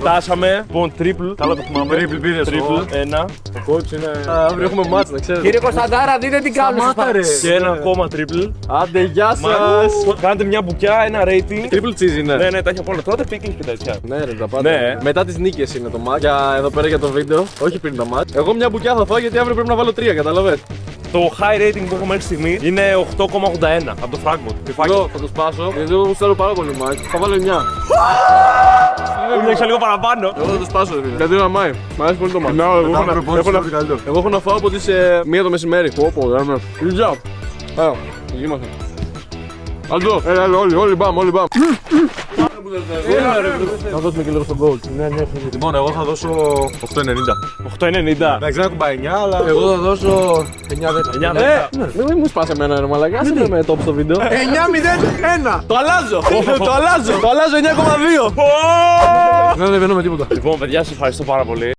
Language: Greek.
Φτάσαμε. Λοιπόν, triple. Καλά το θυμάμαι. Triple πήρες. Ένα. Ο coach είναι. Αύριο έχουμε μάτς, να ξέρετε. Κύριε Κωνσταντάρα, δείτε τι κάνουν. Και ένα ακόμα triple. Άντε, γεια σας. Κάντε μια μπουκιά, ένα rating. Triple cheese είναι. Ναι, ναι, τα έχει από όλα. Τρώτε πίκλες και τέτοια. Ναι, ρε, τα πάντα. Ναι. Μετά τις νίκες είναι το match. Εδώ πέρα για το βίντεο. Όχι πριν το match. Εγώ μια μπουκιά θα φάω γιατί αύριο πρέπει να βάλω 3, καταλαβες. Το high rating που έχω μέχρι στιγμή είναι 8,81 από το Frankfurt. Εγώ θα το σπάσω γιατί εγώ γουστάρω πάρα πολύ match. Θα βάλω 9. Μου λίγο παραπάνω. Εγώ θα το σπάσω, ρε φίλε. Γιατί να μάει. Μ' αρέσει πολύ το match. Εγώ έχω να φάω από τις 1 το μεσημέρι. Πω, λέμε. Γεια. Έλα, γεια. Αλτό, έλα, όλοι πάμε. Να δώσουμε και λίγο στον gold. Ναι. Λοιπόν, εγώ θα δώσω 8,90. 8,90. Εντάξει, δεν έχω πάει 9, αλλά. Εγώ θα δώσω 9-10. Μην μου σπάσει εμένα, ρε μαλακά. Άσε με top στο βίντεο. 9-0-1. Το αλλάζω. Το αλλάζω 9,2. Δεν ανεβαίνω με τίποτα. Λοιπόν, παιδιά, σας ευχαριστώ πάρα πολύ.